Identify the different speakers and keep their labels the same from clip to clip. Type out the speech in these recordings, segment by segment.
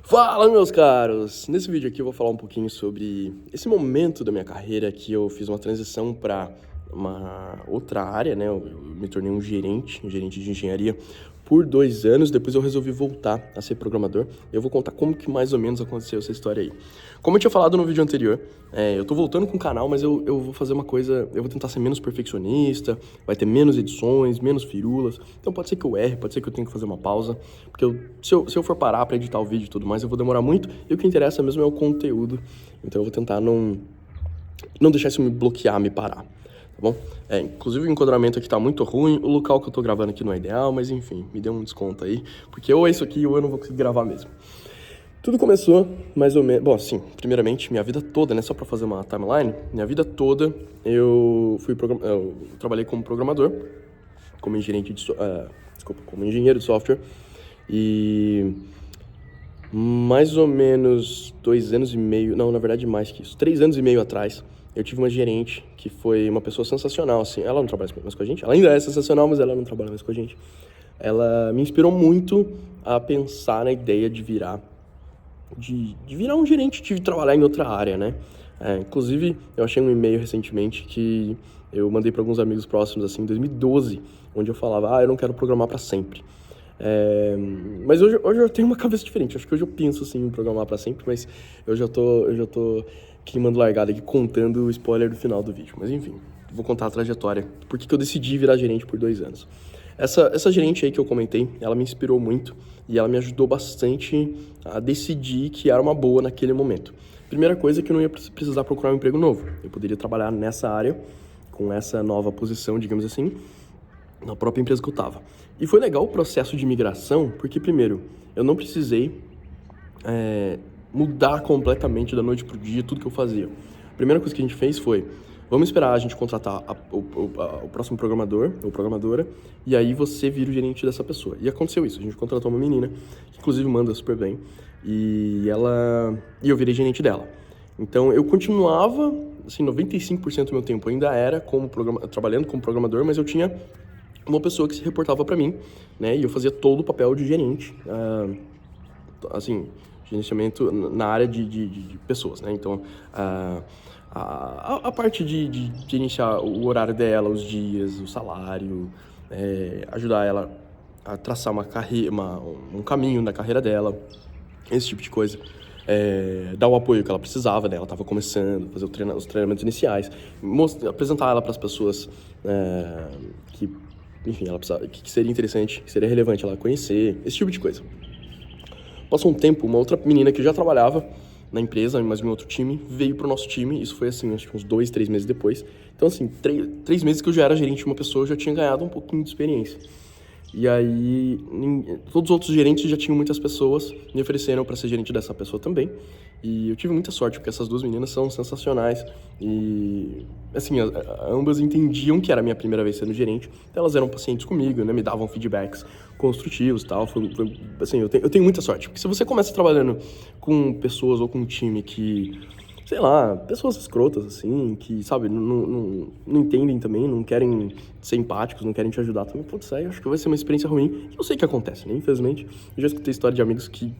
Speaker 1: Fala, meus caros! Nesse vídeo aqui eu vou falar um pouquinho sobre esse momento da minha carreira que eu fiz uma transição para uma outra área, né? Eu me tornei um gerente de engenharia por 2 anos, depois eu resolvi voltar a ser programador. Eu vou contar como que mais ou menos aconteceu essa história aí. Como eu tinha falado no vídeo anterior, eu tô voltando com o canal, mas eu vou fazer uma coisa, eu vou tentar ser menos perfeccionista, vai ter menos edições, menos firulas, então pode ser que eu erre, pode ser que eu tenha que fazer uma pausa, porque se eu for parar pra editar o vídeo e tudo mais, eu vou demorar muito, e o que interessa mesmo é o conteúdo, então eu vou tentar não deixar isso me bloquear, me parar. Tá bom? Inclusive o enquadramento aqui tá muito ruim, o local que eu tô gravando aqui não é ideal, mas enfim, me dê um desconto aí, porque ou é isso aqui ou eu não vou conseguir gravar mesmo. Tudo começou mais ou menos... Bom, assim, primeiramente, minha vida toda, né, só pra fazer uma timeline, minha vida toda eu trabalhei como programador, como como engenheiro de software, e mais ou menos 2 anos e meio, não, na verdade mais que isso, 3 anos e meio atrás, eu tive uma gerente que foi uma pessoa sensacional, assim. Ela não trabalha mais com a gente, ela ainda é sensacional, mas ela não trabalha mais com a gente. Ela me inspirou muito a pensar na ideia de virar um gerente, de trabalhar em outra área, né? Inclusive, eu achei um e-mail recentemente que eu mandei para alguns amigos próximos, assim, em 2012, onde eu falava, eu não quero programar para sempre. Mas hoje eu tenho uma cabeça diferente. Acho que hoje eu penso assim em programar para sempre, mas eu já tô queimando largada aqui contando o spoiler do final do vídeo. Mas enfim, vou contar a trajetória. Por que eu decidi virar gerente por 2 anos? Essa gerente aí que eu comentei, ela me inspirou muito e ela me ajudou bastante a decidir que era uma boa naquele momento. Primeira coisa é que eu não ia precisar procurar um emprego novo. Eu poderia trabalhar nessa área, com essa nova posição, digamos assim, na própria empresa que eu tava. E foi legal o processo de migração, porque primeiro, eu não precisei mudar completamente da noite pro dia tudo que eu fazia. A primeira coisa que a gente fez foi, vamos esperar a gente contratar o próximo programador ou programadora, e aí você vira o gerente dessa pessoa. E aconteceu isso, a gente contratou uma menina, que inclusive manda super bem, e eu virei gerente dela. Então eu continuava, assim, 95% do meu tempo ainda era trabalhando como programador, mas eu tinha uma pessoa que se reportava para mim, né, e eu fazia todo o papel de gerente, assim, gerenciamento na área de pessoas, né, então a parte de gerenciar o horário dela, os dias, o salário, ajudar ela a traçar um caminho na carreira dela, esse tipo de coisa. Dar o apoio que ela precisava, né? Ela estava começando, fazer os treinamentos iniciais, apresentar ela para as pessoas que, enfim, ela precisava, que seria interessante, que seria relevante ela conhecer, esse tipo de coisa. Passou um tempo, uma outra menina que já trabalhava na empresa, mas em um outro time, veio pro nosso time. Isso foi assim, acho que uns 2, 3 meses depois. Então, assim, 3 meses que eu já era gerente de uma pessoa, eu já tinha ganhado um pouquinho de experiência. E aí, todos os outros gerentes já tinham muitas pessoas, me ofereceram para ser gerente dessa pessoa também. E eu tive muita sorte, porque essas 2 meninas são sensacionais. E, assim, ambas entendiam que era a minha primeira vez sendo gerente. Então elas eram pacientes comigo, né? Me davam feedbacks construtivos e tal. Assim, eu tenho muita sorte. Porque se você começa trabalhando com pessoas ou com um time que, sei lá, pessoas escrotas, assim, que, sabe, não entendem também, não querem ser empáticos, não querem te ajudar também, putz, aí acho que vai ser uma experiência ruim. Eu sei que acontece, né? Infelizmente, eu já escutei história de amigos que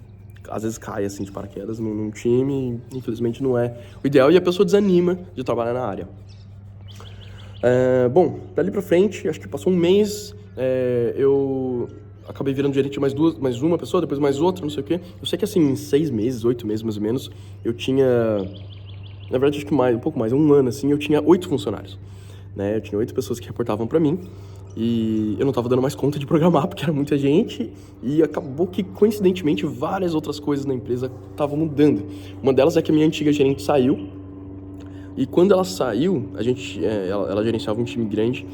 Speaker 1: às vezes caem, assim, de paraquedas num time, infelizmente não é o ideal, e a pessoa desanima de trabalhar na área. Bom, dali pra frente, acho que passou um mês, eu acabei virando gerente de mais uma pessoa, depois mais outra, não sei o quê. Eu sei que, assim, em 6 meses, 8 meses mais ou menos, eu tinha... Na verdade, acho que um pouco mais, 1 ano, assim, eu tinha 8 funcionários, né? Eu tinha 8 pessoas que reportavam pra mim e eu não tava dando mais conta de programar, porque era muita gente e acabou que, coincidentemente, várias outras coisas na empresa estavam mudando. Uma delas é que a minha antiga gerente saiu e quando ela saiu, ela gerenciava um time grande,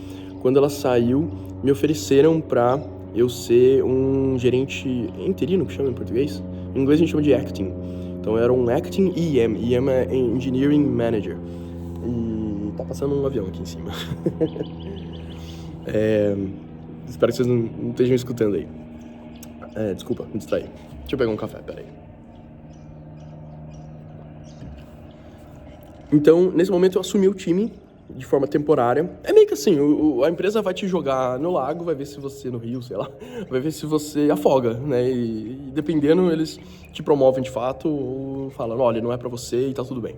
Speaker 1: quando ela saiu, me ofereceram pra eu ser um gerente interino, que chama em português. Em inglês a gente chama de acting. Então eu era um Acting EM. EM é Engineering Manager. E tá passando um avião aqui em cima. Espero que vocês não estejam escutando aí. Desculpa, me distraí. Deixa eu pegar um café, peraí. Então, nesse momento eu assumi o time de forma temporária. É meio que assim, a empresa vai te jogar no lago, vai ver se você, no rio, sei lá, vai ver se você afoga, né? E dependendo, eles te promovem de fato ou falam, olha, não é pra você e tá tudo bem.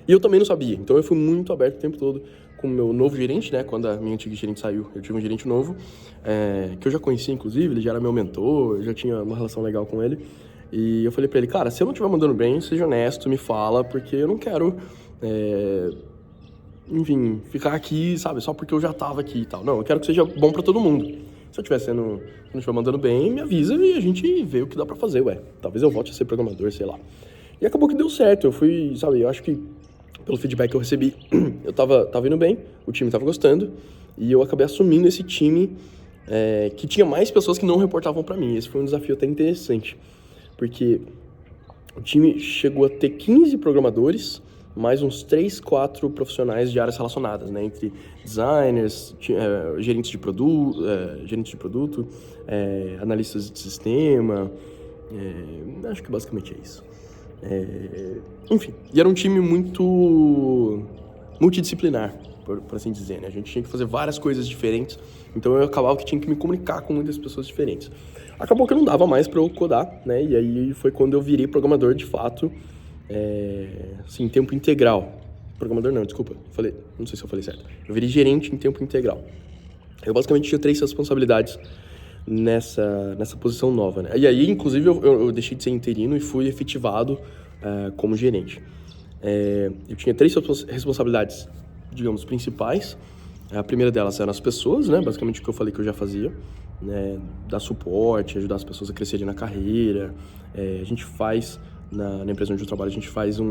Speaker 1: E eu também não sabia, então eu fui muito aberto o tempo todo com o meu novo gerente, né? Quando a minha antiga gerente saiu, eu tive um gerente novo, que eu já conhecia, inclusive, ele já era meu mentor, eu já tinha uma relação legal com ele. E eu falei pra ele, cara, se eu não estiver mandando bem, seja honesto, me fala, porque eu não quero, enfim, ficar aqui, sabe, só porque eu já tava aqui e tal. Não, eu quero que seja bom pra todo mundo. Se eu não estiver mandando bem, me avisa e a gente vê o que dá pra fazer, ué. Talvez eu volte a ser programador, sei lá. E acabou que deu certo, eu fui, sabe, eu acho que pelo feedback que eu recebi, eu tava indo bem, o time tava gostando, e eu acabei assumindo esse time que tinha mais pessoas que não reportavam pra mim. Esse foi um desafio até interessante, porque o time chegou a ter 15 programadores, mais uns 3, 4 profissionais de áreas relacionadas, né? Entre designers, gerentes de produto, analistas de sistema, acho que basicamente é isso. Enfim, e era um time muito multidisciplinar, por assim dizer, né? A gente tinha que fazer várias coisas diferentes, então eu acabava que tinha que me comunicar com muitas pessoas diferentes. Acabou que não dava mais para eu codar, né? E aí foi quando eu virei programador de fato, assim, em tempo integral. Programador não, desculpa, não sei se eu falei certo. Eu virei gerente em tempo integral. Eu basicamente tinha 3 responsabilidades nessa posição nova, né? E aí, inclusive, eu deixei de ser interino e fui efetivado como gerente. Eu tinha 3 responsabilidades, digamos, principais. A primeira delas eram as pessoas, né? Basicamente o que eu falei que eu já fazia, né? Dar suporte, ajudar as pessoas a crescerem na carreira. A gente faz, na empresa onde eu trabalho, a gente faz o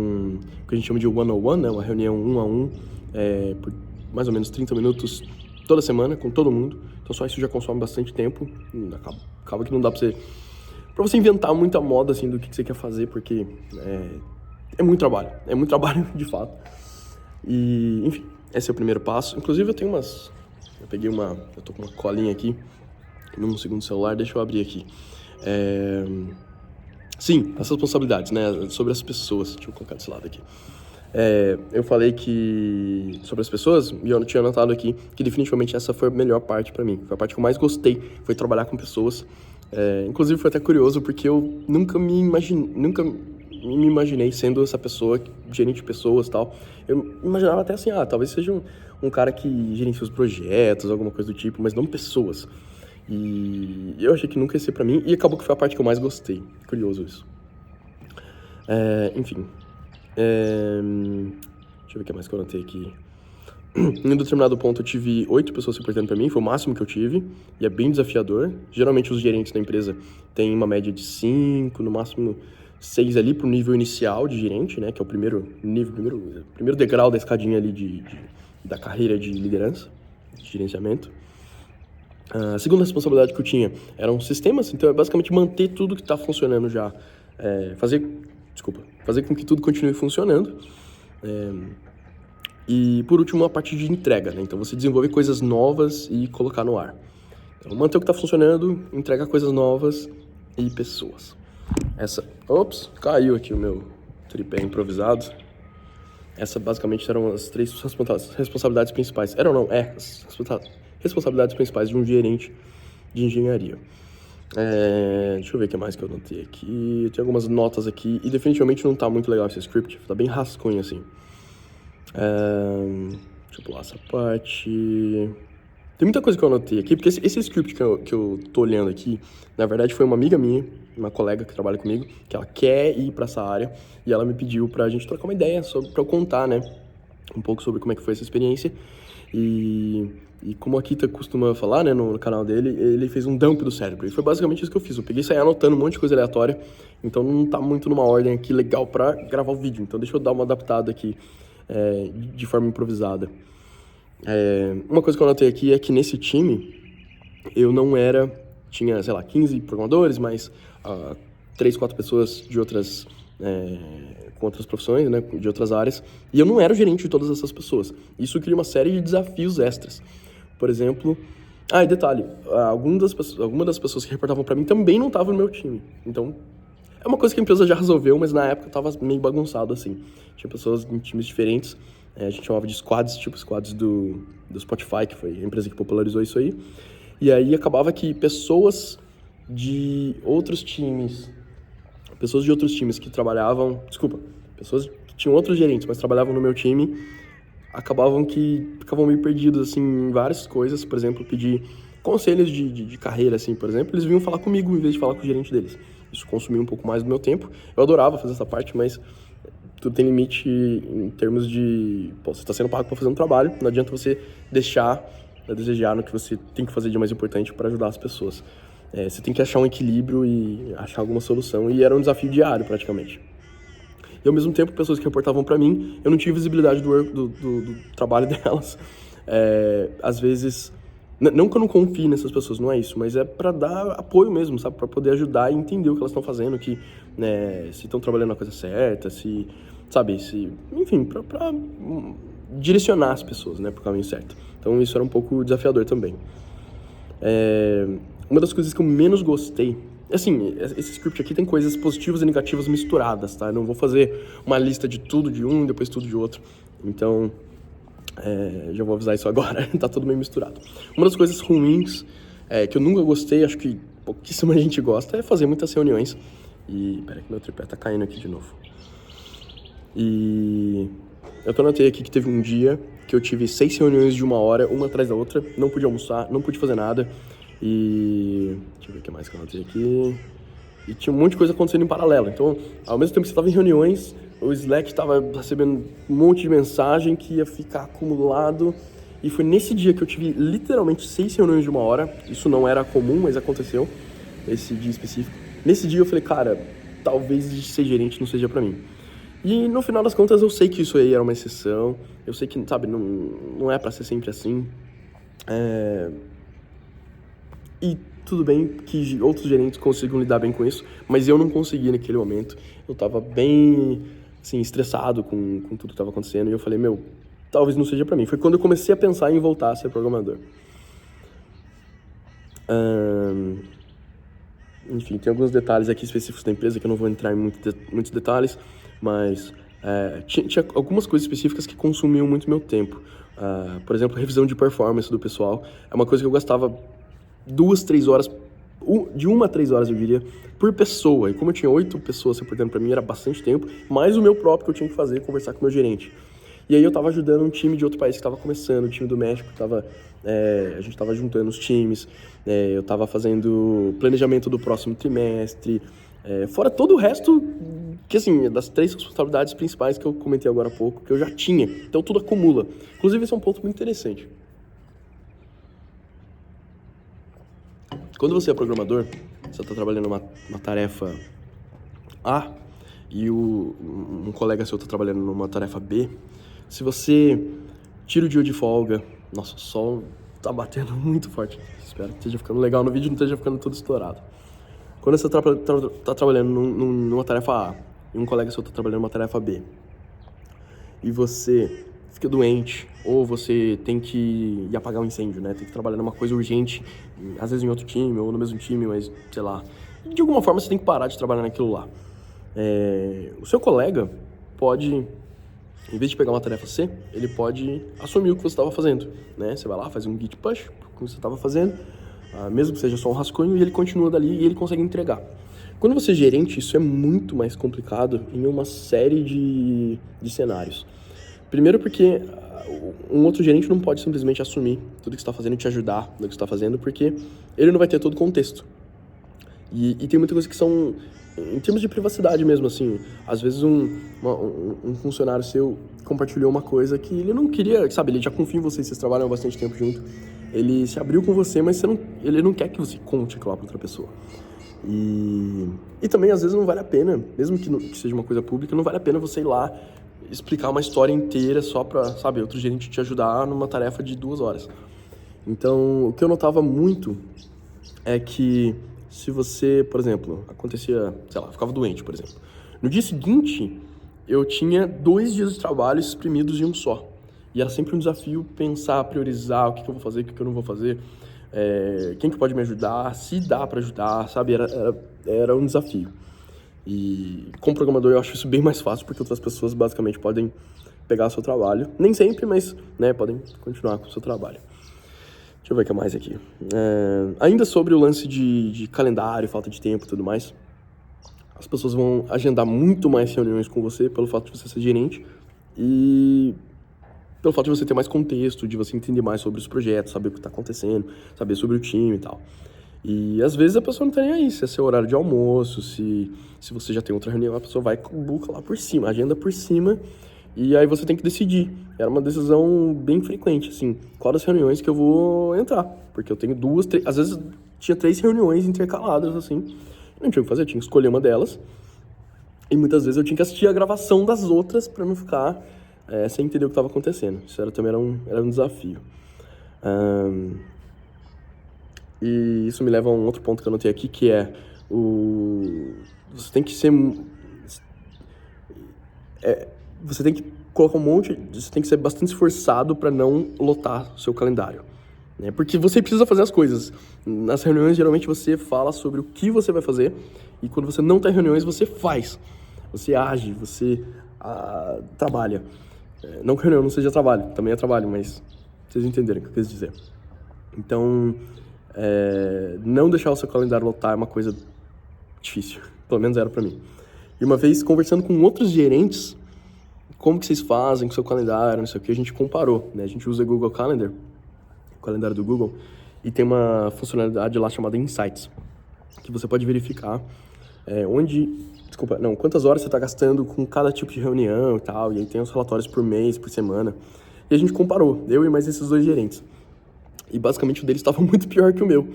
Speaker 1: que a gente chama de one-on-one, né? Uma reunião 1 a 1, por mais ou menos 30 minutos toda semana, com todo mundo. Então só isso já consome bastante tempo. Acaba que não dá pra você inventar muita moda, assim, do que você quer fazer, porque é muito trabalho de fato. E, enfim, esse é o primeiro passo. Inclusive eu tô com uma colinha aqui, num segundo celular, deixa eu abrir aqui. Sim, as responsabilidades, né, sobre as pessoas. Deixa eu colocar desse lado aqui. Eu falei que sobre as pessoas, e eu tinha anotado aqui que definitivamente essa foi a melhor parte pra mim. Foi a parte que eu mais gostei, foi trabalhar com pessoas. Inclusive foi até curioso, porque eu nunca me imaginei sendo essa pessoa, gerente de pessoas e tal. Eu imaginava até assim, talvez seja um cara que gerencia os projetos, alguma coisa do tipo, mas não pessoas. E eu achei que nunca ia ser pra mim, e acabou que foi a parte que eu mais gostei. Curioso isso. Enfim. Deixa eu ver o que mais que eu anotei aqui. Em um determinado ponto eu tive 8 pessoas se importando pra mim, foi o máximo que eu tive, e é bem desafiador. Geralmente os gerentes da empresa têm uma média de 5, no máximo 6 ali pro nível inicial de gerente, né, que é o primeiro degrau da escadinha ali da carreira de liderança, de gerenciamento. A segunda responsabilidade que eu tinha eram sistemas, então é basicamente manter tudo que tá funcionando já, fazer com que tudo continue funcionando. E, por último, a parte de entrega, né? Então, você desenvolver coisas novas e colocar no ar. Então, manter o que está funcionando, entregar coisas novas e pessoas. Ops, caiu aqui o meu tripé improvisado. Essas, basicamente, eram as 3 responsabilidades principais. As responsabilidades principais de um gerente de engenharia. Deixa eu ver o que mais que eu notei aqui. Eu tenho algumas notas aqui e definitivamente não tá muito legal esse script. Tá bem rascunho, assim. Deixa eu pular essa parte. Tem muita coisa que eu anotei aqui, porque esse script que eu tô olhando aqui, na verdade foi uma amiga minha, uma colega que trabalha comigo, que ela quer ir pra essa área, e ela me pediu pra gente trocar uma ideia, pra eu contar, né, um pouco sobre como é que foi essa experiência. E como a Kita costuma falar, né, no canal dele, ele fez um dump do cérebro. E foi basicamente isso que eu fiz. Eu peguei e saí anotando um monte de coisa aleatória, então não tá muito numa ordem aqui legal pra gravar o vídeo. Então deixa eu dar uma adaptada aqui, de forma improvisada. Uma coisa que eu anotei aqui é que nesse time, tinha, sei lá, 15 programadores, mais 3, 4 pessoas de outras, com outras profissões, né, de outras áreas, e eu não era o gerente de todas essas pessoas. Isso cria uma série de desafios extras. Por exemplo, e detalhe, algumas das pessoas que reportavam pra mim também não estavam no meu time. Então, é uma coisa que a empresa já resolveu, mas na época eu tava meio bagunçado, assim. Tinha pessoas em times diferentes, A gente chamava de squads, tipo squads do Spotify, que foi a empresa que popularizou isso aí. E aí acabava que pessoas de outros times que trabalhavam... Desculpa, pessoas que tinham outros gerentes, mas trabalhavam no meu time, ficavam meio perdidos, assim, em várias coisas. Por exemplo, pedir conselhos de carreira, assim, por exemplo, eles vinham falar comigo em vez de falar com o gerente deles. Isso consumia um pouco mais do meu tempo. Eu adorava fazer essa parte, mas tudo tem limite em termos de... Pô, você está sendo pago para fazer um trabalho, não adianta você deixar a desejar no que você tem que fazer de mais importante para ajudar as pessoas. Você tem que achar um equilíbrio e achar alguma solução, e era um desafio diário, praticamente. E, ao mesmo tempo, pessoas que reportavam para mim, eu não tinha visibilidade do trabalho delas. Às vezes... Não que eu não confie nessas pessoas, não é isso, mas é para dar apoio mesmo, sabe? Para poder ajudar e entender o que elas estão fazendo, se estão trabalhando na coisa certa, enfim, para direcionar as pessoas, né, pro caminho certo. Então isso era um pouco desafiador também. Uma das coisas que eu menos gostei, assim, esse script aqui tem coisas positivas e negativas misturadas, tá? Eu não vou fazer uma lista de tudo de um e depois tudo de outro. Então, já vou avisar isso agora, tá tudo meio misturado. Uma das coisas ruins que eu nunca gostei, acho que pouquíssima gente gosta, é fazer muitas reuniões. E, peraí que meu tripé tá caindo aqui de novo. E eu anotei aqui que teve um dia que eu tive 6 reuniões de 1 hora, uma atrás da outra, não pude almoçar, não pude fazer nada. E deixa eu ver o que mais que eu anotei aqui. E tinha um monte de coisa acontecendo em paralelo. Então, ao mesmo tempo que você estava em reuniões, o Slack estava recebendo um monte de mensagem que ia ficar acumulado. E foi nesse dia que eu tive literalmente 6 reuniões de 1 hora. Isso não era comum, mas aconteceu, esse dia específico. Nesse dia eu falei, cara, talvez ser gerente não seja pra mim. E no final das contas eu sei que isso aí era uma exceção. Eu sei que, sabe, não é pra ser sempre assim. E tudo bem que outros gerentes consigam lidar bem com isso, mas eu não consegui naquele momento. Eu tava bem, assim, estressado com tudo que estava acontecendo, e eu falei, talvez não seja pra mim. Foi quando eu comecei a pensar em voltar a ser programador. Enfim, tem alguns detalhes aqui específicos da empresa que eu não vou entrar em muitos detalhes, mas tinha algumas coisas específicas que consumiam muito meu tempo. Por exemplo, revisão de performance do pessoal. É uma coisa que eu gastava 2, 3 horas, de 1 a 3 horas, eu diria, por pessoa. E como eu tinha 8 pessoas reportando pra mim, era bastante tempo, mais o meu próprio que eu tinha que fazer, conversar com o meu gerente. E aí eu tava ajudando um time de outro país que tava começando, o time do México, a gente tava juntando os times, eu tava fazendo planejamento do próximo trimestre, fora todo o resto, que assim, das 3 responsabilidades principais que eu comentei agora há pouco, que eu já tinha. Então tudo acumula. Inclusive, esse é um ponto muito interessante. Quando você é programador, você está trabalhando uma tarefa A e um colega seu está trabalhando numa tarefa B, se você tira o dia de folga... Nossa, o sol tá batendo muito forte. Espero que esteja ficando legal no vídeo e não esteja ficando tudo estourado. Quando você tá trabalhando numa tarefa A e um colega seu está trabalhando numa tarefa B, e você fica doente, ou você tem que ir apagar um incêndio, né? Tem que trabalhar numa coisa urgente, às vezes em outro time, ou no mesmo time, mas, sei lá. De alguma forma, você tem que parar de trabalhar naquilo lá. O seu colega pode, em vez de pegar uma tarefa C, ele pode assumir o que você estava fazendo, né? Você vai lá, faz um git push, o que você estava fazendo, mesmo que seja só um rascunho, e ele continua dali e ele consegue entregar. Quando você é gerente, isso é muito mais complicado em uma série de cenários. Primeiro porque um outro gerente não pode simplesmente assumir tudo que você está fazendo e te ajudar no que você está fazendo, porque ele não vai ter todo o contexto. E tem muita coisa que são, em termos de privacidade mesmo, assim, às vezes um funcionário seu compartilhou uma coisa que ele não queria, sabe, ele já confia em você, vocês trabalham há bastante tempo junto, ele se abriu com você, mas ele não quer que você conte aquilo lá para outra pessoa. E também, às vezes, não vale a pena, mesmo que seja uma coisa pública, não vale a pena você ir lá explicar uma história inteira só pra, sabe, outro gerente te ajudar numa tarefa de 2 horas. Então, o que eu notava muito é que se você, por exemplo, acontecia, sei lá, ficava doente, por exemplo. No dia seguinte, eu tinha 2 dias de trabalho exprimidos em um só. E era sempre um desafio pensar, priorizar o que eu vou fazer, o que eu não vou fazer, quem que pode me ajudar, se dá pra ajudar, sabe? Era um desafio. E como programador eu acho isso bem mais fácil, porque outras pessoas basicamente podem pegar o seu trabalho. Nem sempre, mas, né, podem continuar com o seu trabalho. Deixa eu ver o que mais aqui. Ainda sobre o lance de calendário, falta de tempo e tudo mais, as pessoas vão agendar muito mais reuniões com você pelo fato de você ser gerente e pelo fato de você ter mais contexto, de você entender mais sobre os projetos, saber o que está acontecendo, saber sobre o time e tal. E às vezes a pessoa não tá nem aí, se é seu horário de almoço, se você já tem outra reunião, a pessoa vai e buca lá por cima, agenda por cima, e aí você tem que decidir. Era uma decisão bem frequente, assim, qual das reuniões que eu vou entrar, porque eu tenho duas, três, às vezes tinha 3 reuniões intercaladas, assim, não tinha o que fazer, eu tinha que escolher uma delas, e muitas vezes eu tinha que assistir a gravação das outras pra não ficar sem entender o que estava acontecendo. Isso também era um desafio. E isso me leva a um outro ponto que eu anotei aqui, que é você tem que ser... você tem que colocar você tem que ser bastante esforçado para não lotar o seu calendário, né? Porque você precisa fazer as coisas. Nas reuniões, geralmente, você fala sobre o que você vai fazer, e quando você não tá em reuniões, você faz. Você age, você trabalha. Não que reunião não seja trabalho, também é trabalho, mas vocês entenderam o que eu quis dizer. Então, não deixar o seu calendário lotar é uma coisa difícil, pelo menos era pra mim. E uma vez, conversando com outros gerentes, como que vocês fazem com o seu calendário, não sei o que, a gente comparou, né? A gente usa o Google Calendar, o calendário do Google, e tem uma funcionalidade lá chamada Insights, que você pode verificar quantas horas você está gastando com cada tipo de reunião e tal, e aí tem os relatórios por mês, por semana. E a gente comparou, eu e mais esses 2 gerentes. E basicamente o deles estava muito pior que o meu.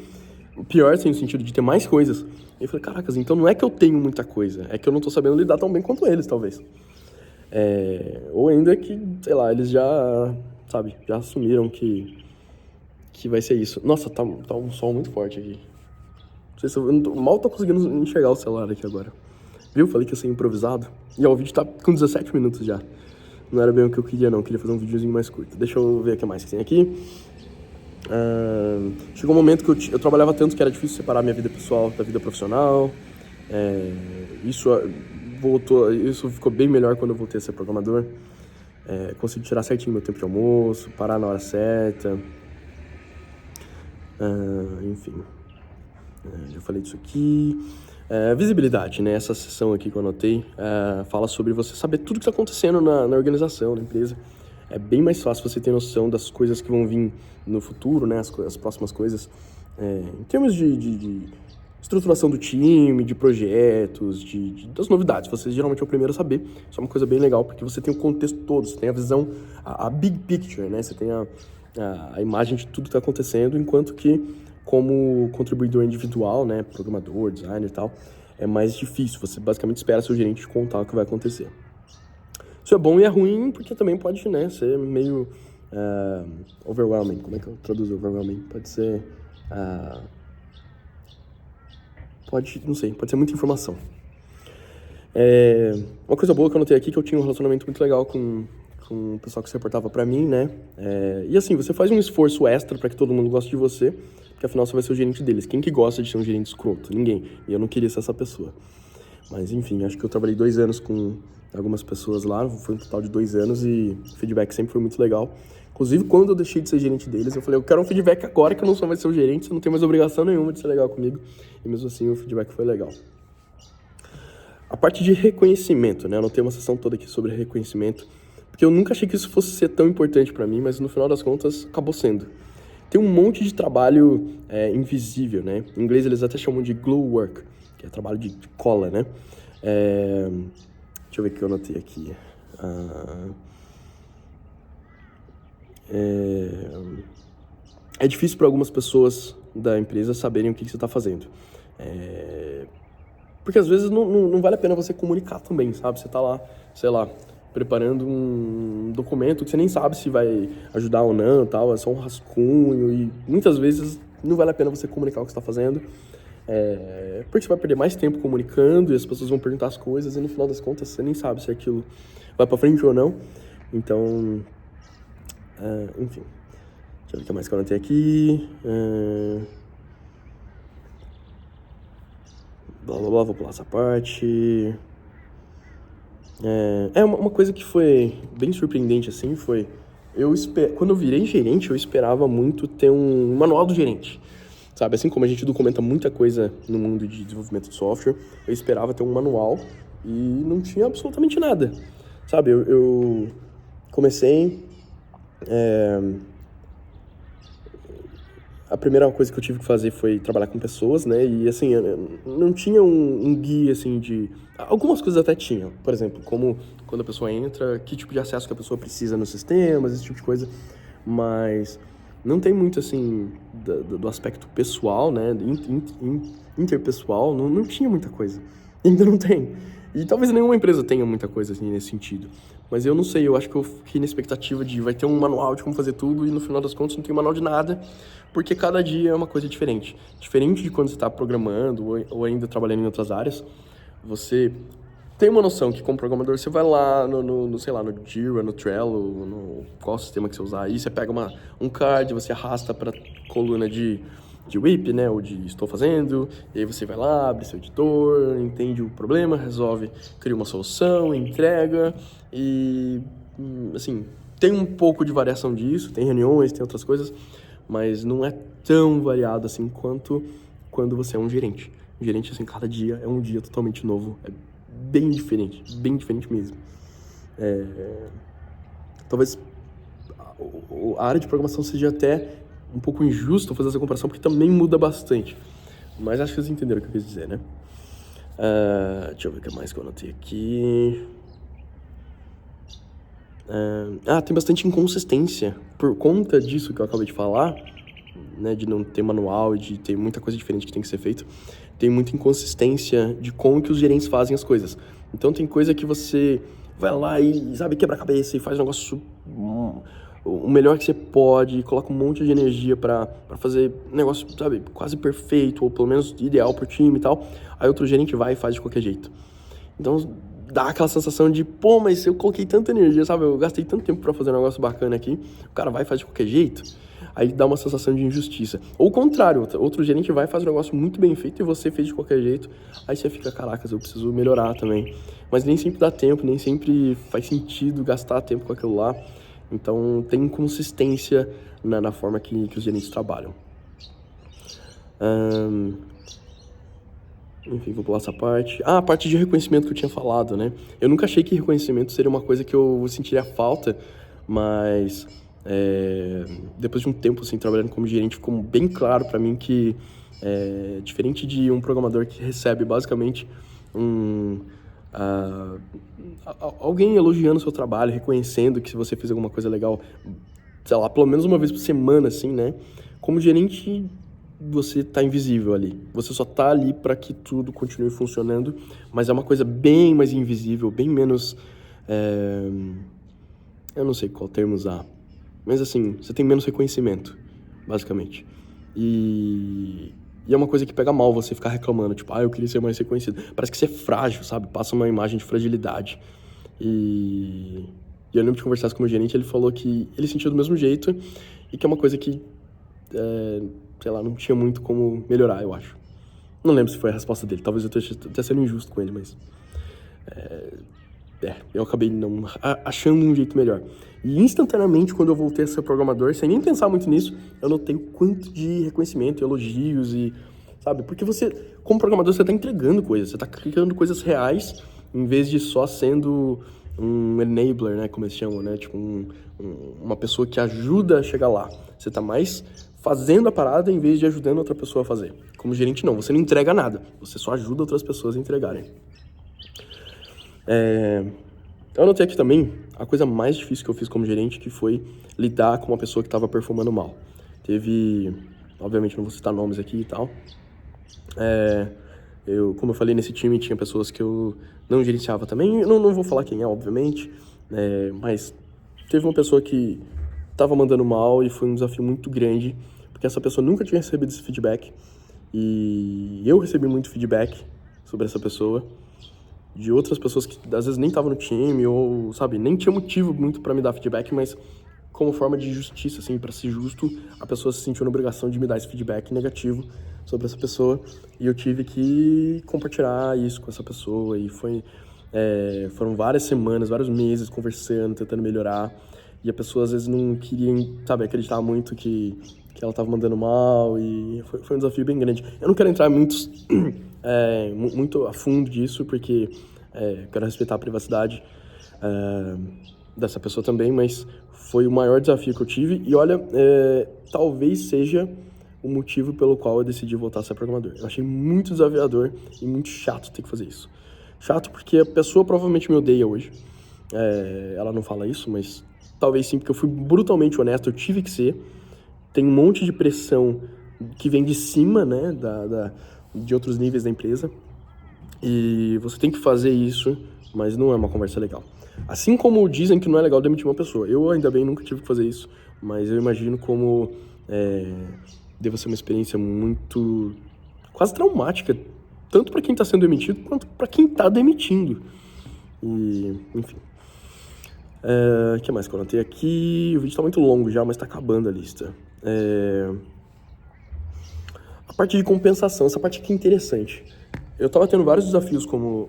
Speaker 1: O pior, assim, no sentido de ter mais coisas. E eu falei, caracas, então não é que eu tenho muita coisa, é que eu não tô sabendo lidar tão bem quanto eles, talvez. Ou ainda que, sei lá, eles já assumiram que vai ser isso. Nossa, tá um sol muito forte aqui. Não sei se mal tô conseguindo enxergar o celular aqui agora. Viu? Falei que ia ser improvisado. E o vídeo tá com 17 minutos já. Não era bem o que eu queria, não. Eu queria fazer um videozinho mais curto. Deixa eu ver o que mais que tem aqui. Chegou um momento que eu trabalhava tanto que era difícil separar minha vida pessoal da vida profissional. Isso ficou bem melhor quando eu voltei a ser programador. Consegui tirar certinho meu tempo de almoço, parar na hora certa. Enfim, já falei disso aqui. Visibilidade, né? Essa seção aqui que eu anotei fala sobre você saber tudo que está acontecendo na organização, na empresa. É bem mais fácil você ter noção das coisas que vão vir no futuro, né? As próximas coisas. Em termos de estruturação do time, de projetos, das novidades. Você geralmente é o primeiro a saber. Isso é uma coisa bem legal, porque você tem o contexto todo, você tem a visão, a big picture, né? Você tem a imagem de tudo que está acontecendo, enquanto que, como contribuidor individual, né? Programador, designer e tal, é mais difícil. Você basicamente espera seu gerente te contar o que vai acontecer. Isso é bom e é ruim, porque também pode, né, ser meio overwhelming. Como é que eu traduzo overwhelming? Pode ser... pode ser muita informação. Uma coisa boa que eu notei aqui é que eu tinha um relacionamento muito legal com o pessoal que se reportava pra mim, né? E assim, você faz um esforço extra pra que todo mundo goste de você, porque afinal você vai ser o gerente deles. Quem que gosta de ser um gerente escroto? Ninguém. E eu não queria ser essa pessoa. Mas enfim, acho que eu trabalhei 2 anos com algumas pessoas lá, foi um total de 2 anos e o feedback sempre foi muito legal. Inclusive, quando eu deixei de ser gerente deles, eu falei, eu quero um feedback agora que eu não sou mais seu gerente, você não tem mais obrigação nenhuma de ser legal comigo. E mesmo assim, o feedback foi legal. A parte de reconhecimento, né? Eu anotei uma sessão toda aqui sobre reconhecimento, porque eu nunca achei que isso fosse ser tão importante pra mim, mas no final das contas, acabou sendo. Tem um monte de trabalho invisível, né? Em inglês, eles até chamam de glue work, que é trabalho de cola, né? Deixa eu ver o que eu anotei aqui. É difícil para algumas pessoas da empresa saberem o que você está fazendo. Porque às vezes não vale a pena você comunicar também, sabe? Você tá lá, sei lá, preparando um documento que você nem sabe se vai ajudar ou não, tal, é só um rascunho, e muitas vezes não vale a pena você comunicar o que você está fazendo. Porque você vai perder mais tempo comunicando e as pessoas vão perguntar as coisas e no final das contas você nem sabe se aquilo vai pra frente ou não. Então, enfim. Deixa eu ver o que mais que eu anotei aqui. Blá blá blá, vou pular essa parte. Uma coisa que foi bem surpreendente, assim, foi... Quando eu virei gerente, eu esperava muito ter um manual do gerente, sabe? Assim como a gente documenta muita coisa no mundo de desenvolvimento de software, eu esperava ter um manual e não tinha absolutamente nada, sabe? Eu comecei... A primeira coisa que eu tive que fazer foi trabalhar com pessoas, né? E, assim, eu não tinha um guia, assim, de... Algumas coisas até tinham. Por exemplo, como quando a pessoa entra, que tipo de acesso que a pessoa precisa nos sistemas, esse tipo de coisa. Mas não tem muito, assim, do aspecto pessoal, né? Interpessoal, não tinha muita coisa. E ainda não tem. E talvez nenhuma empresa tenha muita coisa, assim, nesse sentido. Mas eu não sei, eu acho que eu fiquei na expectativa de vai ter um manual de como fazer tudo e no final das contas não tem manual de nada, porque cada dia é uma coisa diferente. Diferente de quando você está programando ou ainda trabalhando em outras áreas, você tem uma noção que como programador você vai lá sei lá, no Jira, no Trello, no qual sistema que você usar aí, você pega um card, você arrasta para coluna de WIP, né, ou de estou fazendo, e aí você vai lá, abre seu editor, entende o problema, resolve, cria uma solução, entrega, e, assim, tem um pouco de variação disso, tem reuniões, tem outras coisas, mas não é tão variado assim quanto quando você é um gerente. Um gerente, assim, cada dia é um dia totalmente novo, é bem diferente mesmo. Talvez a área de programação seja até um pouco injusto fazer essa comparação, porque também muda bastante. Mas acho que vocês entenderam o que eu quis dizer, né? Deixa eu ver o que mais que eu anotei aqui. Tem bastante inconsistência. Por conta disso que eu acabei de falar, né, de não ter manual e de ter muita coisa diferente que tem que ser feito, tem muita inconsistência de como que os gerentes fazem as coisas. Então tem coisa que você vai lá e, sabe, quebra a cabeça e faz um negócio o melhor que você pode, coloca um monte de energia pra fazer um negócio, sabe, quase perfeito, ou pelo menos ideal pro time e tal. Aí outro gerente vai e faz de qualquer jeito. Então dá aquela sensação de, pô, mas eu coloquei tanta energia, sabe, eu gastei tanto tempo pra fazer um negócio bacana aqui, o cara vai e faz de qualquer jeito. Aí dá uma sensação de injustiça. Ou o contrário, outro gerente vai e faz um negócio muito bem feito e você fez de qualquer jeito. Aí você fica, caracas, eu preciso melhorar também. Mas nem sempre dá tempo, nem sempre faz sentido gastar tempo com aquilo lá. Então tem inconsistência na forma que os gerentes trabalham. Enfim, vou pular essa parte. A parte de reconhecimento que eu tinha falado, né? Eu nunca achei que reconhecimento seria uma coisa que eu sentiria falta, mas depois de um tempo assim, trabalhando como gerente, ficou bem claro para mim que, diferente de um programador que recebe basicamente alguém elogiando o seu trabalho, reconhecendo que se você fez alguma coisa legal, sei lá, pelo menos uma vez por semana, assim, né? Como gerente, você tá invisível ali. Você só tá ali para que tudo continue funcionando, mas é uma coisa bem mais invisível, bem menos... eu não sei qual termo usar, mas assim, você tem menos reconhecimento, basicamente. E é uma coisa que pega mal você ficar reclamando, tipo, eu queria ser mais reconhecido. Parece que você é frágil, sabe? Passa uma imagem de fragilidade. E eu lembro de conversar com o meu gerente, ele falou que ele sentiu do mesmo jeito e que é uma coisa que, sei lá, não tinha muito como melhorar, eu acho. Não lembro se foi a resposta dele, talvez eu esteja até sendo injusto com ele, mas... eu acabei não achando um jeito melhor. E instantaneamente, quando eu voltei a ser programador, sem nem pensar muito nisso, eu notei o quanto de reconhecimento, elogios e... Sabe? Porque você, como programador, você tá entregando coisas, você tá criando coisas reais, em vez de só sendo um enabler, né? Como eles chamam, né? Tipo, uma pessoa que ajuda a chegar lá. Você tá mais fazendo a parada em vez de ajudando outra pessoa a fazer. Como gerente, não. Você não entrega nada. Você só ajuda outras pessoas a entregarem. Eu anotei aqui também a coisa mais difícil que eu fiz como gerente, que foi lidar com uma pessoa que estava performando mal. Teve, obviamente não vou citar nomes aqui e tal, como eu falei, nesse time tinha pessoas que eu não gerenciava também, não vou falar quem é, obviamente, mas teve uma pessoa que estava mandando mal e foi um desafio muito grande, porque essa pessoa nunca tinha recebido esse feedback, e eu recebi muito feedback sobre essa pessoa, de outras pessoas que às vezes nem estavam no time ou, sabe, nem tinha motivo muito pra me dar feedback, mas como forma de justiça, assim, pra ser justo, a pessoa se sentiu na obrigação de me dar esse feedback negativo sobre essa pessoa e eu tive que compartilhar isso com essa pessoa e foi Foram várias semanas, vários meses conversando, tentando melhorar. E a pessoa às vezes não queria, sabe, acreditar muito que ela tava mandando mal, e foi um desafio bem grande. Eu não quero entrar muito a fundo disso, porque quero respeitar a privacidade dessa pessoa também, mas foi o maior desafio que eu tive. E olha, talvez seja o motivo pelo qual eu decidi voltar a ser programador. Eu achei muito desafiador e muito chato ter que fazer isso. Chato porque a pessoa provavelmente me odeia hoje. Ela não fala isso, mas talvez sim, porque eu fui brutalmente honesto, eu tive que ser. Tem um monte de pressão que vem de cima, né, de outros níveis da empresa. E você tem que fazer isso, mas não é uma conversa legal. Assim como dizem que não é legal demitir uma pessoa. Eu ainda bem nunca tive que fazer isso, mas eu imagino como deva ser uma experiência muito, quase traumática, tanto para quem está sendo demitido quanto para quem está demitindo. E, enfim. O que mais que eu anotei aqui? O vídeo está muito longo já, mas está acabando a lista. A parte de compensação, essa parte aqui é interessante. Eu estava tendo vários desafios como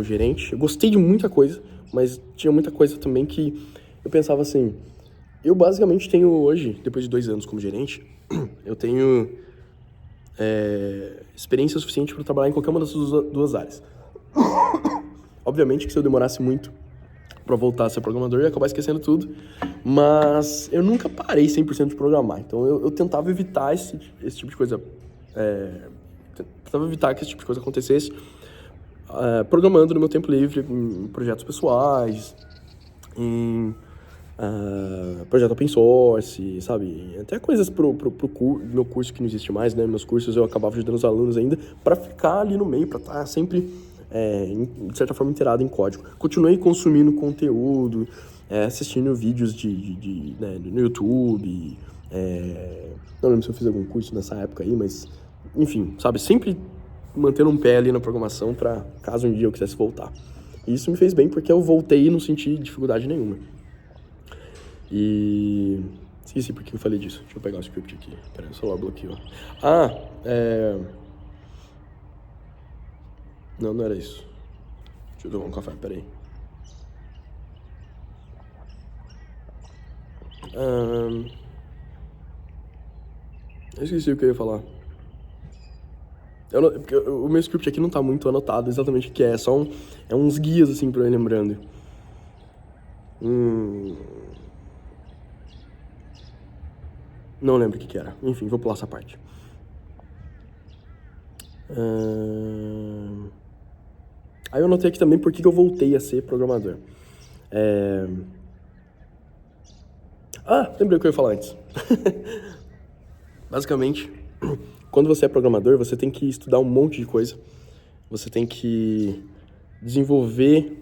Speaker 1: gerente. Eu gostei de muita coisa, mas tinha muita coisa também que eu pensava assim... Eu basicamente tenho hoje, depois de 2 anos como gerente, eu tenho experiência suficiente para trabalhar em qualquer uma dessas duas áreas. Obviamente que se eu demorasse muito para voltar a ser programador, eu ia acabar esquecendo tudo, mas eu nunca parei 100% de programar, então eu tentava evitar esse tipo de coisa, tentava evitar que esse tipo de coisa acontecesse, programando no meu tempo livre, em projetos pessoais, em projeto open source, sabe, até coisas pro meu curso que não existe mais, né, meus cursos eu acabava ajudando os alunos ainda, para ficar ali no meio, para estar sempre... de certa forma inteirado em código. Continuei consumindo conteúdo, assistindo vídeos no YouTube, não lembro se eu fiz algum curso nessa época aí, mas enfim, sabe, sempre mantendo um pé ali na programação para caso um dia eu quisesse voltar. E isso me fez bem porque eu voltei e não senti dificuldade nenhuma. E... esqueci por que eu falei disso. Deixa eu pegar o script aqui. Peraí, o celular bloqueou. Não era isso. Deixa eu tomar um café, peraí. Eu esqueci o que eu ia falar. Porque o meu script aqui não tá muito anotado exatamente o que é. Só uns guias, assim, pra eu ir lembrando. Não lembro o que era. Enfim, vou pular essa parte. Aí eu anotei aqui também por que eu voltei a ser programador. Lembrei o que eu ia falar antes. Basicamente, quando você é programador, você tem que estudar um monte de coisa. Você tem que desenvolver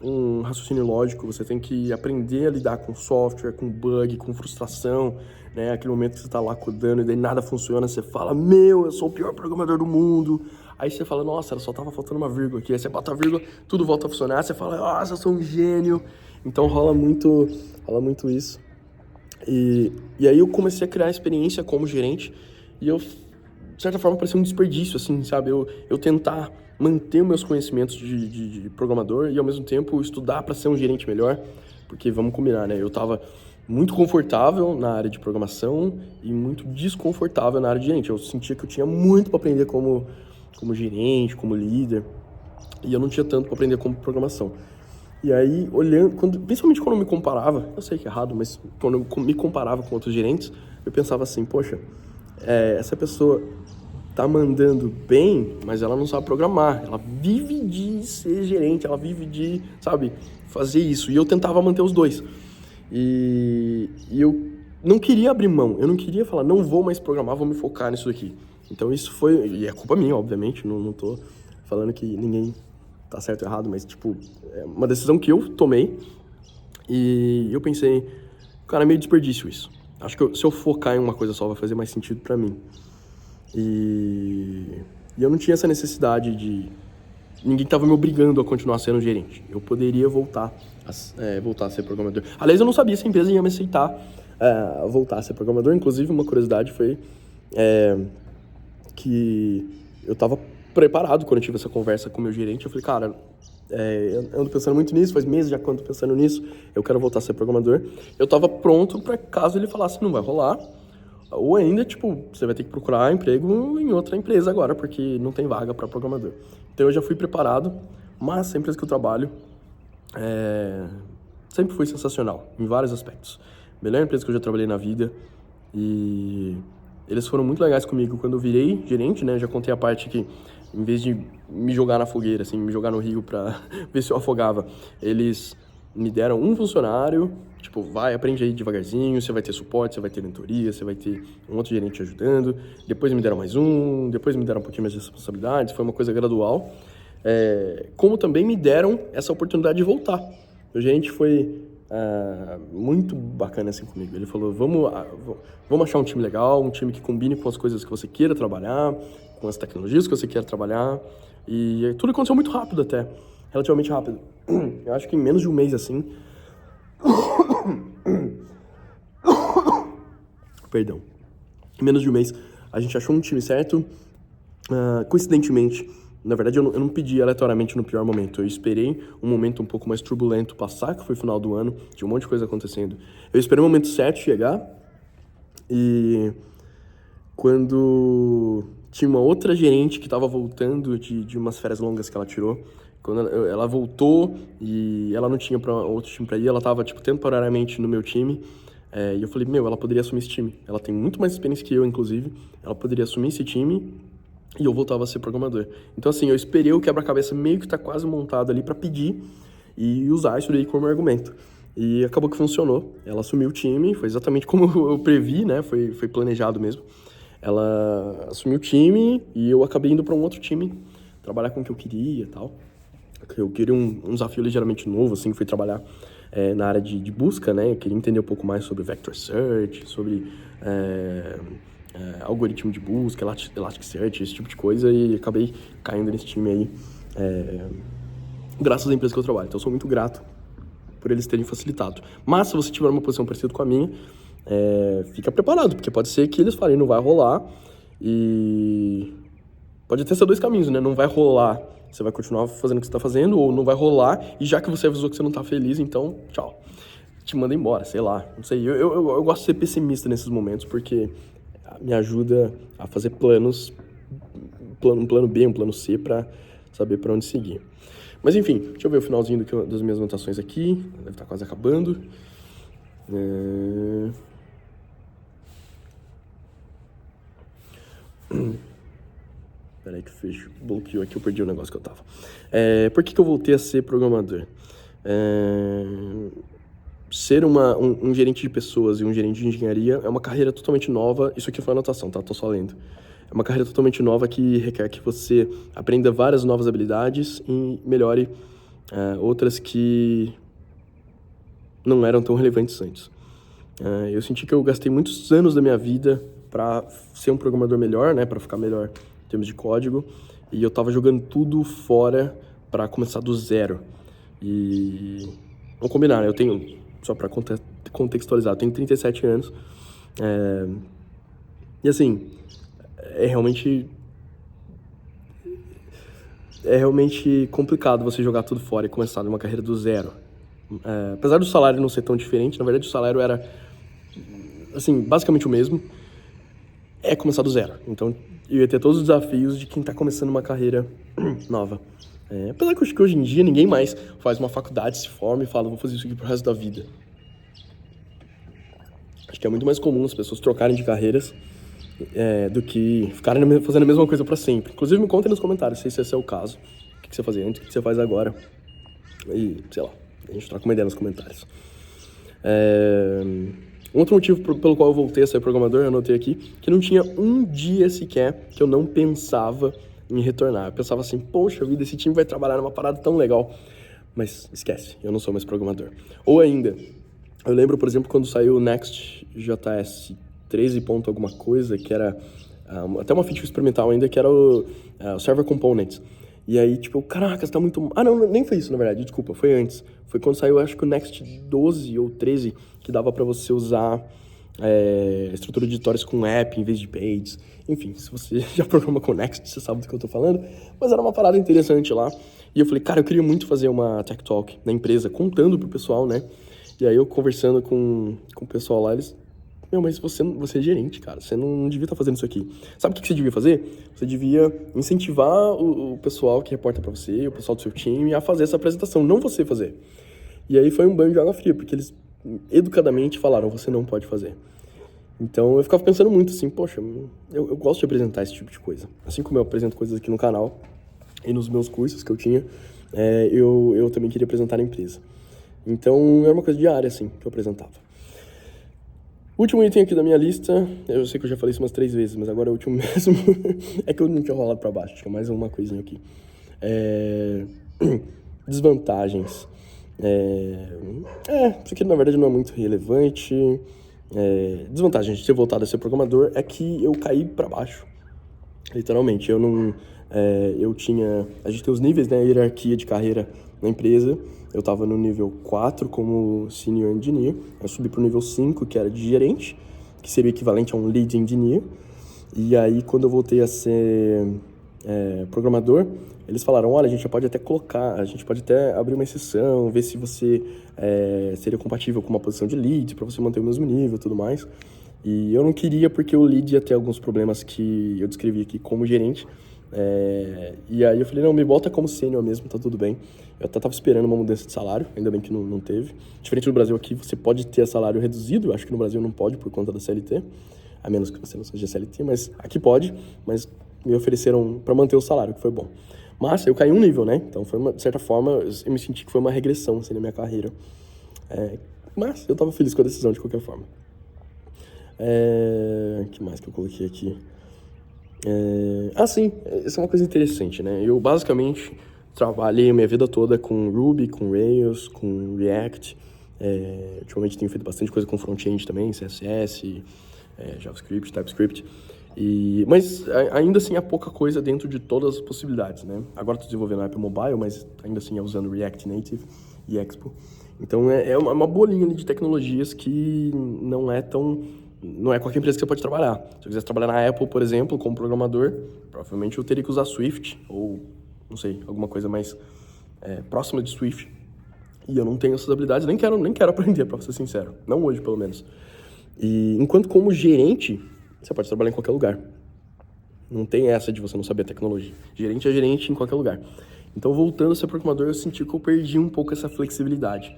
Speaker 1: um raciocínio lógico, você tem que aprender a lidar com software, com bug, com frustração, né? Aquele momento que você tá lá codando e daí nada funciona, você fala, eu sou o pior programador do mundo. Aí você fala, nossa, só tava faltando uma vírgula aqui. Aí você bota a vírgula, tudo volta a funcionar, você fala, nossa, eu sou um gênio. Então rola muito isso. E aí eu comecei a criar experiência como gerente e eu, de certa forma, parecia um desperdício, assim, sabe? Eu tentar manter os meus conhecimentos de programador e, ao mesmo tempo, estudar para ser um gerente melhor, porque, vamos combinar, né? Eu tava muito confortável na área de programação e muito desconfortável na área de gerente. Eu sentia que eu tinha muito para aprender como gerente, como líder, e eu não tinha tanto para aprender como programação. E aí, principalmente quando eu me comparava, eu sei que é errado, mas quando eu me comparava com outros gerentes, eu pensava assim, poxa, essa pessoa tá mandando bem, mas ela não sabe programar, ela vive de ser gerente, ela vive de, sabe, fazer isso. E eu tentava manter os dois. E eu não queria abrir mão, eu não queria falar, não vou mais programar, vou me focar nisso daqui. Então isso foi, e é culpa minha, obviamente, não tô falando que ninguém tá certo ou errado, mas, tipo, é uma decisão que eu tomei e eu pensei, cara, é meio desperdício isso. Acho que se eu focar em uma coisa só vai fazer mais sentido pra mim. E eu não tinha essa necessidade de... Ninguém tava me obrigando a continuar sendo gerente. Eu poderia voltar a ser programador. Aliás, eu não sabia se a empresa ia me aceitar voltar a ser programador. Inclusive, uma curiosidade foi que eu tava preparado quando eu tive essa conversa com o meu gerente. Eu falei, cara, eu ando pensando muito nisso, faz meses já que eu ando pensando nisso, eu quero voltar a ser programador. Eu tava pronto para caso ele falasse, não vai rolar, ou ainda, tipo, você vai ter que procurar emprego em outra empresa agora, porque não tem vaga para programador. Então eu já fui preparado, mas a empresa que eu trabalho sempre foi sensacional, em vários aspectos. Melhor empresa que eu já trabalhei na vida, e eles foram muito legais comigo quando eu virei gerente, né? Já contei a parte que, em vez de me jogar na fogueira, assim, me jogar no rio pra ver se eu afogava, eles me deram um funcionário, tipo, vai, aprende aí devagarzinho, você vai ter suporte, você vai ter mentoria, você vai ter um outro gerente te ajudando. Depois me deram mais um, depois me deram um pouquinho mais de responsabilidades, foi uma coisa gradual. Como também me deram essa oportunidade de voltar. O gerente foi muito bacana assim comigo. Ele falou, vamos achar um time legal, um time que combine com as coisas que você queira trabalhar, com as tecnologias que você quer trabalhar. E tudo aconteceu muito rápido até, relativamente rápido. Eu acho que em menos de um mês, assim... Perdão. Em menos de um mês, a gente achou um time certo. Coincidentemente, na verdade, eu não pedi aleatoriamente no pior momento. Eu esperei um momento um pouco mais turbulento passar, que foi o final do ano. Tinha um monte de coisa acontecendo. Eu esperei o momento certo chegar. E quando tinha uma outra gerente que estava voltando de umas férias longas que ela tirou, quando ela voltou e ela não tinha outro time para ir, ela estava tipo, temporariamente no meu time. E eu falei, ela poderia assumir esse time. Ela tem muito mais experiência que eu, inclusive. Ela poderia assumir esse time e eu voltava a ser programador. Então, assim, eu esperei o quebra-cabeça meio que tá quase montado ali para pedir e usar isso daí como argumento. E acabou que funcionou. Ela assumiu o time, foi exatamente como eu previ, né? Foi planejado mesmo. Ela assumiu o time e eu acabei indo para um outro time, trabalhar com o que eu queria e tal. Eu queria um desafio ligeiramente novo, assim, fui trabalhar na área de busca, né? Eu queria entender um pouco mais sobre vector search, sobre algoritmo de busca, Elasticsearch, esse tipo de coisa, e acabei caindo nesse time aí, graças à empresa que eu trabalho. Então, eu sou muito grato por eles terem facilitado. Mas, se você tiver uma posição parecida com a minha, fica preparado, porque pode ser que eles falem, não vai rolar, e pode até ser dois caminhos, né? Não vai rolar, você vai continuar fazendo o que você tá fazendo, ou não vai rolar, e já que você avisou que você não tá feliz, então, tchau. Te manda embora, sei lá, não sei. Eu gosto de ser pessimista nesses momentos, porque me ajuda a fazer planos, um plano B, um plano C, pra saber pra onde seguir. Mas enfim, deixa eu ver o finalzinho das minhas anotações aqui, deve estar quase acabando. Peraí que bloqueou aqui, eu perdi o negócio que eu tava. Por que eu voltei a ser programador? Ser um gerente de pessoas e um gerente de engenharia é uma carreira totalmente nova. Isso aqui foi anotação, tá? Tô só lendo. É uma carreira totalmente nova que requer que você aprenda várias novas habilidades e melhore outras que não eram tão relevantes antes. Eu senti que eu gastei muitos anos da minha vida para ser um programador melhor, né? Para ficar melhor em termos de código. E eu tava jogando tudo fora para começar do zero. E vamos combinar, né? Eu tenho, só para contextualizar, eu tenho 37 anos. E assim, é realmente complicado você jogar tudo fora e começar numa carreira do zero. Apesar do salário não ser tão diferente, na verdade o salário era, assim, basicamente o mesmo. É começar do zero. Então, eu ia ter todos os desafios de quem tá começando uma carreira nova. Apesar que eu acho que hoje em dia ninguém mais faz uma faculdade, se forma e fala, vou fazer isso aqui pro resto da vida. Acho que é muito mais comum as pessoas trocarem de carreiras do que ficarem fazendo a mesma coisa pra sempre. Inclusive, me contem nos comentários se esse é o caso. O que você fazia antes, o que você faz agora. E, sei lá, a gente troca uma ideia nos comentários. Um outro motivo pelo qual eu voltei a ser programador, eu anotei aqui, que não tinha um dia sequer que eu não pensava em retornar. Eu pensava assim, poxa vida, esse time vai trabalhar numa parada tão legal. Mas esquece, eu não sou mais programador. Ou ainda, eu lembro, por exemplo, quando saiu o Next.js 13 ponto alguma coisa, que era até uma feature experimental ainda, que era o Server Components. E aí, tipo, caraca, tá muito... não, nem foi isso, na verdade, desculpa, foi antes. Foi quando saiu, acho que o Next 12 ou 13, que dava pra você usar estrutura de histórias com app em vez de pages. Enfim, se você já programa com Next, você sabe do que eu tô falando. Mas era uma parada interessante lá. E eu falei, cara, eu queria muito fazer uma Tech Talk na empresa, contando pro pessoal, né? E aí eu conversando com o pessoal lá, eles... Meu, mas você é gerente, cara. Você não devia estar fazendo isso aqui. Sabe o que você devia fazer? Você devia incentivar o pessoal que reporta pra você, o pessoal do seu time, a fazer essa apresentação, não você fazer. E aí foi um banho de água fria, porque eles educadamente falaram, você não pode fazer. Então eu ficava pensando muito assim, poxa, eu gosto de apresentar esse tipo de coisa. Assim como eu apresento coisas aqui no canal e nos meus cursos que eu tinha, eu também queria apresentar na empresa. Então era uma coisa diária, assim, que eu apresentava. O último item aqui da minha lista, eu sei que eu já falei isso umas 3 vezes, mas agora é o último mesmo. É que eu não tinha rolado pra baixo, tinha mais uma coisinha aqui. Desvantagens. Isso aqui na verdade não é muito relevante. Desvantagem de ter voltado a ser programador é que eu caí pra baixo. Literalmente, eu não... a gente tem os níveis, né, a hierarquia de carreira na empresa. Eu tava no nível 4 como Senior Engineer, eu subi pro nível 5, que era de gerente, que seria equivalente a um Lead Engineer. E aí, quando eu voltei a ser programador, eles falaram, olha, a gente pode até abrir uma exceção, ver se você seria compatível com uma posição de Lead, para você manter o mesmo nível e tudo mais. E eu não queria, porque o Lead ia ter alguns problemas que eu descrevi aqui como gerente. E aí eu falei, não, me bota como sênior mesmo, tá tudo bem. Eu até tava esperando uma mudança de salário, ainda bem que não teve. Diferente do Brasil aqui, você pode ter salário reduzido, eu acho que no Brasil não pode por conta da CLT, a menos que você não seja CLT, mas aqui pode, mas me ofereceram para manter o salário, que foi bom. Mas eu caí um nível, né? Então, de certa forma, eu me senti que foi uma regressão assim, na minha carreira. Mas eu tava feliz com a decisão, de qualquer forma. O que mais que eu coloquei aqui? Sim, isso é uma coisa interessante, né? Eu basicamente trabalhei a minha vida toda com Ruby, com Rails, com React. Ultimamente tenho feito bastante coisa com front-end também, CSS, JavaScript, TypeScript. Mas ainda assim há pouca coisa dentro de todas as possibilidades, né? Agora estou desenvolvendo app mobile, mas ainda assim é usando React Native e Expo. Então é uma boa linha de tecnologias que não é qualquer empresa que você pode trabalhar. Se eu quisesse trabalhar na Apple, por exemplo, como programador, provavelmente eu teria que usar Swift ou, não sei, alguma coisa mais próxima de Swift. E eu não tenho essas habilidades, nem quero aprender, pra ser sincero. Não hoje, pelo menos. E enquanto como gerente, você pode trabalhar em qualquer lugar. Não tem essa de você não saber tecnologia. Gerente é gerente em qualquer lugar. Então, voltando a ser programador, eu senti que eu perdi um pouco essa flexibilidade.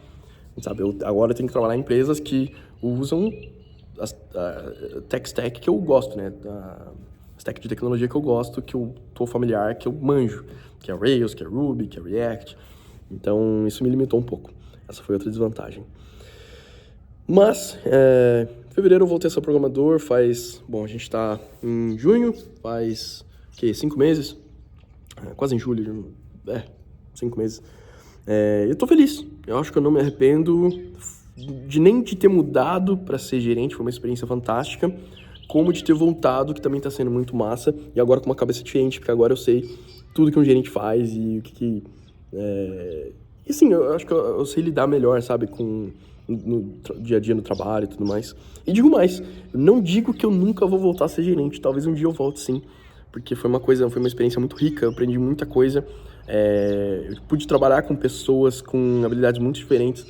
Speaker 1: Sabe, agora eu tenho que trabalhar em empresas que usam a tech stack que eu gosto, né? A stack de tecnologia que eu gosto, que eu tô familiar, que eu manjo. Que é Rails, que é Ruby, que é React. Então, isso me limitou um pouco. Essa foi outra desvantagem. Mas, em fevereiro eu voltei a ser programador, a gente tá em junho, faz, 5 meses? Quase em julho, 5 meses. Eu tô feliz, eu acho que eu não me arrependo nem de ter mudado para ser gerente, foi uma experiência fantástica, como de ter voltado, que também tá sendo muito massa, e agora com uma cabeça diferente, porque agora eu sei tudo que um gerente faz e o que E sim, eu acho que eu sei lidar melhor, sabe, no dia a dia no trabalho e tudo mais. E digo mais, eu não digo que eu nunca vou voltar a ser gerente, talvez um dia eu volte sim, porque foi uma experiência muito rica, eu aprendi muita coisa, eu pude trabalhar com pessoas com habilidades muito diferentes,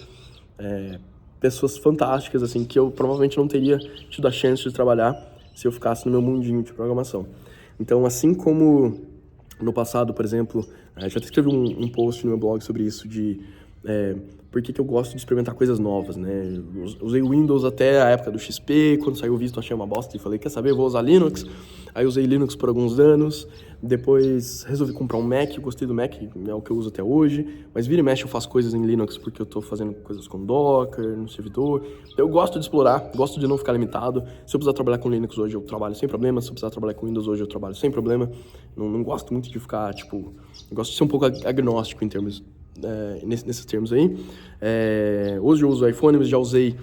Speaker 1: pessoas fantásticas, assim, que eu provavelmente não teria tido a chance de trabalhar se eu ficasse no meu mundinho de programação. Então, assim como no passado, por exemplo, já até escrevi um post no meu blog sobre isso, de por que eu gosto de experimentar coisas novas, né? Eu usei o Windows até a época do XP, quando saiu o Vista eu achei uma bosta e falei, quer saber, eu vou usar Linux. Aí usei Linux por alguns anos, depois resolvi comprar um Mac, gostei do Mac, é o que eu uso até hoje, mas vira e mexe eu faço coisas em Linux porque eu tô fazendo coisas com Docker, no servidor. Eu gosto de explorar, gosto de não ficar limitado. Se eu precisar trabalhar com Linux hoje, eu trabalho sem problema. Se eu precisar trabalhar com Windows hoje, eu trabalho sem problema. Não gosto muito de ficar, eu gosto de ser um pouco agnóstico em termos nesses termos aí. Hoje eu uso iPhone, mas já usei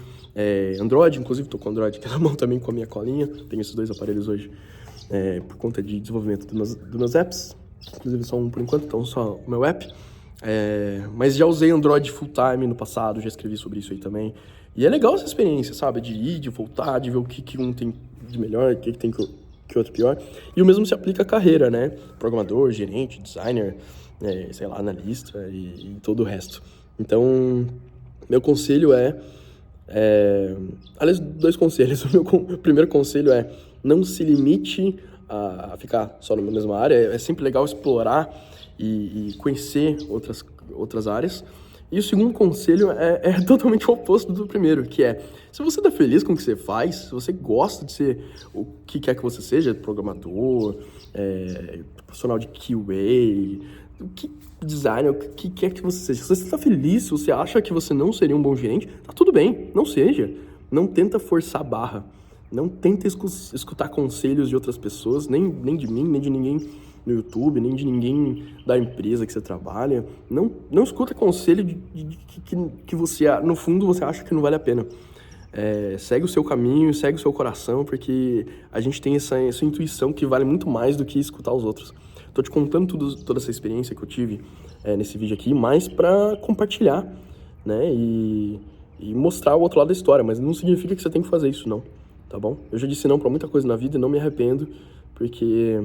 Speaker 1: Android, inclusive estou com Android aqui na mão também com a minha colinha. Tenho esses 2 aparelhos hoje por conta de desenvolvimento dos meus apps, inclusive só um por enquanto, então só o meu app. Mas já usei Android full time no passado, já escrevi sobre isso aí também. E é legal essa experiência, sabe? De ir, de voltar, de ver o que um tem de melhor, o que tem que outro pior. E o mesmo se aplica à carreira, né? Programador, gerente, designer, sei lá, analista e todo o resto. Então, meu conselho aliás, 2 conselhos. O primeiro conselho é: não se limite a ficar só na mesma área. É sempre legal explorar e conhecer outras áreas. E o segundo conselho é totalmente o oposto do primeiro, que é: se você tá feliz com o que você faz, se você gosta de ser o que quer que você seja, programador, profissional de QA, designer, o que quer que você seja, se você tá feliz, se você acha que você não seria um bom gerente, tá tudo bem, não seja. Não tenta forçar a barra, não tenta escutar conselhos de outras pessoas, nem de mim, nem de ninguém no YouTube, nem de ninguém da empresa que você trabalha. Não escuta conselho que você, no fundo, você acha que não vale a pena. Segue o seu caminho, segue o seu coração, porque a gente tem essa intuição que vale muito mais do que escutar os outros. Tô te contando toda essa experiência que eu tive nesse vídeo aqui, mais pra compartilhar, né, e mostrar o outro lado da história, mas não significa que você tem que fazer isso, não, tá bom? Eu já disse não pra muita coisa na vida e não me arrependo, porque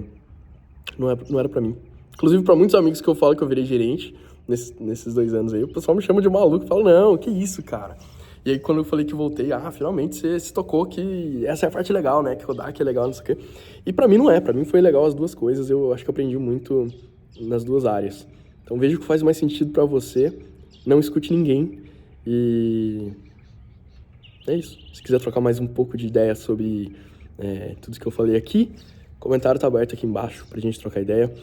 Speaker 1: não era pra mim. Inclusive, pra muitos amigos que eu falo que eu virei gerente nesses 2 anos aí, o pessoal me chama de maluco e fala: não, que isso, cara? E aí, quando eu falei que voltei, finalmente você se tocou que essa é a parte legal, né? Que rodar que é legal, não sei o quê. E pra mim não é, pra mim foi legal as 2 coisas, eu acho que eu aprendi muito nas 2 áreas. Então veja o que faz mais sentido pra você, não escute ninguém e é isso. Se quiser trocar mais um pouco de ideia sobre tudo isso que eu falei aqui, o comentário tá aberto aqui embaixo pra gente trocar ideia.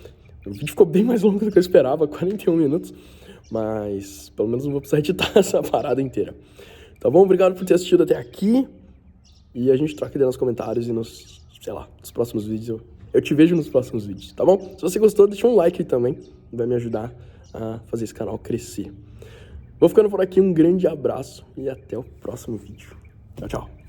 Speaker 1: O vídeo ficou bem mais longo do que eu esperava, 41 minutos, mas pelo menos não vou precisar editar essa parada inteira. Tá bom? Obrigado por ter assistido até aqui. E a gente troca ideia nos comentários e nos próximos vídeos. Eu te vejo nos próximos vídeos, tá bom? Se você gostou, deixa um like aí também. Vai me ajudar a fazer esse canal crescer. Vou ficando por aqui, um grande abraço e até o próximo vídeo. Tchau, tchau.